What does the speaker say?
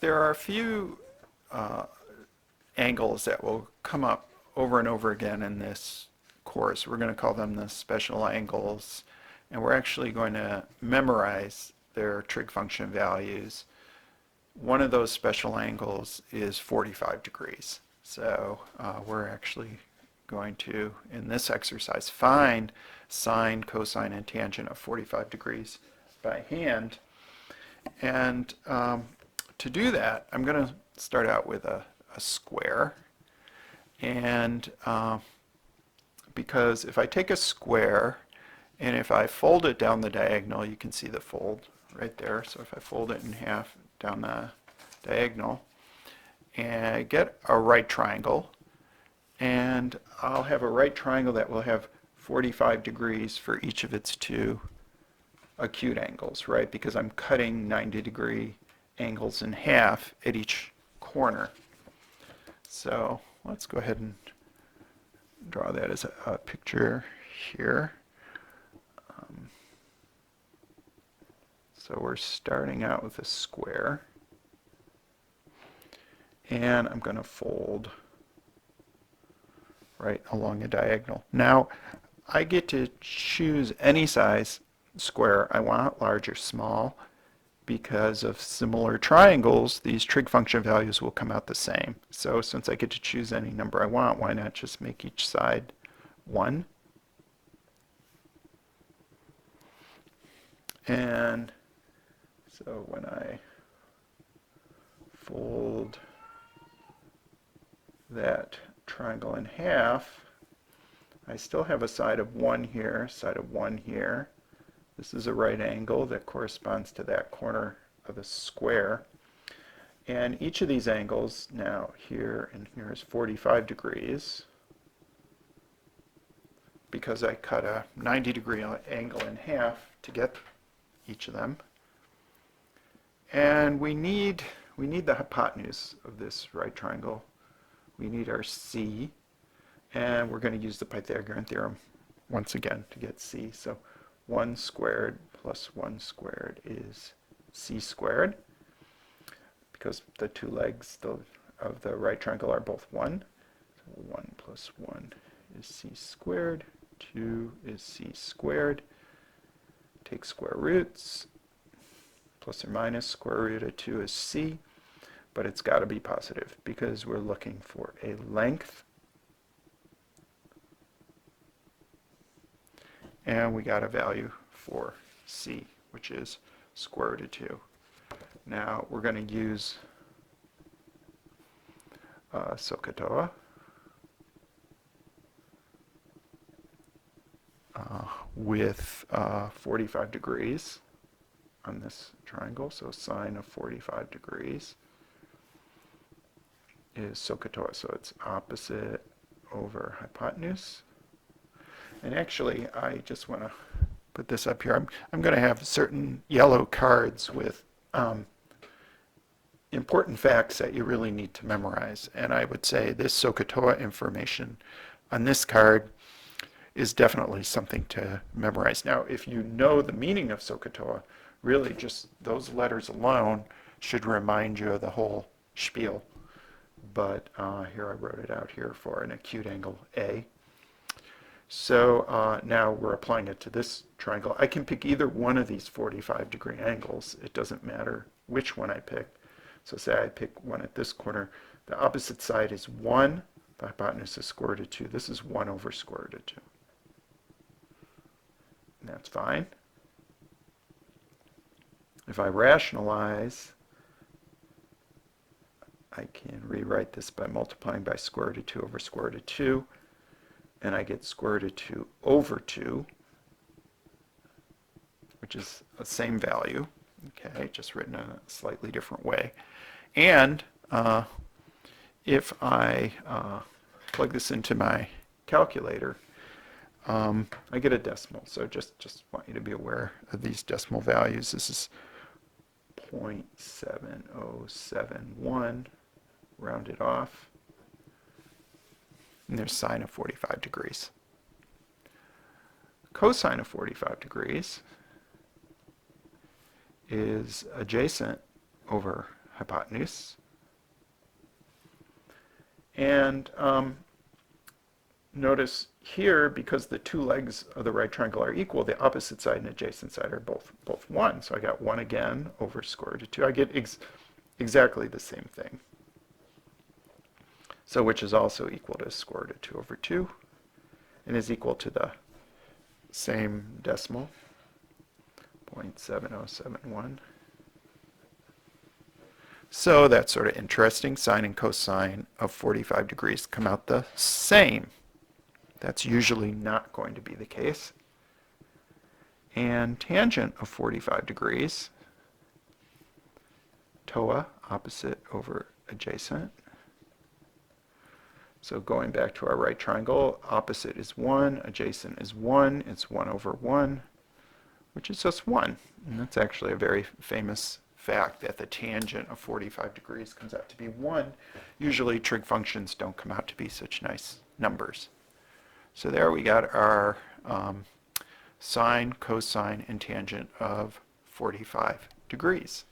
there are a few angles that will come up over and over again in this course. We're going to call them the special angles, and we're actually going to memorize their trig function values. One of those special angles is 45 degrees. So we're actually going to, in this exercise, find sine, cosine, and tangent of 45 degrees by hand. And to do that, I'm going to start out with a square. And because if I take a square and if I fold it down the diagonal, you can see the fold right there. So if I fold it in half down the diagonal, and I get a right triangle, and I'll have a right triangle that will have 45 degrees for each of its two acute angles, right? Because I'm cutting 90-degree angles in half at each corner. So let's go ahead and draw that as a picture here. So we're starting out with a square, and I'm going to fold right along a diagonal. Now I get to choose any size square I want, large or small. Because of similar triangles, these trig function values will come out the same. So since I get to choose any number I want, why not just make each side 1? And so when I fold that triangle in half, I still have a side of 1 here, side of 1 here. This is a right angle that corresponds to that corner of the square. And each of these angles, now here and here, is 45 degrees because I cut a 90-degree angle in half to get each of them. And we need the hypotenuse of this right triangle. We need our C, and we're going to use the Pythagorean theorem once again to get C. So 1 squared plus 1 squared is C squared, because the two legs of the right triangle are both 1. So 1 plus 1 is C squared, 2 is C squared. Take square roots. Plus or minus square root of 2 is C, but it's got to be positive because we're looking for a length. And we got a value for C, which is square root of 2. Now we're going to use SOHCAHTOA with 45 degrees on this triangle. So sine of 45 degrees is SOHCAHTOA. So it's opposite over hypotenuse. And actually, I just want to put this up here. I'm going to have certain yellow cards with important facts that you really need to memorize. And I would say this SOHCAHTOA information on this card is definitely something to memorize. Now, if you know the meaning of SOHCAHTOA, really just those letters alone should remind you of the whole spiel. But here I wrote it out here for an acute angle A. So now we're applying it to this triangle. I can pick either one of these 45-degree angles. It doesn't matter which one I pick. So say I pick one at this corner. The opposite side is 1. The hypotenuse is square root of 2. This is 1 over square root of 2. And that's fine. If I rationalize, I can rewrite this by multiplying by square root of 2 over square root of 2. And I get square root of 2 over 2, which is the same value, okay, just written in a slightly different way. And if I plug this into my calculator, I get a decimal. So just want you to be aware of these decimal values. This is 0.7071, rounded off. And there's sine of 45 degrees. Cosine of 45 degrees is adjacent over hypotenuse. And notice here, because the two legs of the right triangle are equal, the opposite side and adjacent side are both 1. So I got 1 again over square root of 2. I get exactly the same thing. So which is also equal to square root of 2 over 2 and is equal to the same decimal, 0.7071. So that's sort of interesting. Sine and cosine of 45 degrees come out the same. That's usually not going to be the case. And tangent of 45 degrees, TOA, opposite over adjacent. So going back to our right triangle, opposite is 1, adjacent is 1. It's 1 over 1, which is just 1. And that's actually a very famous fact, that the tangent of 45 degrees comes out to be 1. Usually trig functions don't come out to be such nice numbers. So there we got our sine, cosine, and tangent of 45 degrees.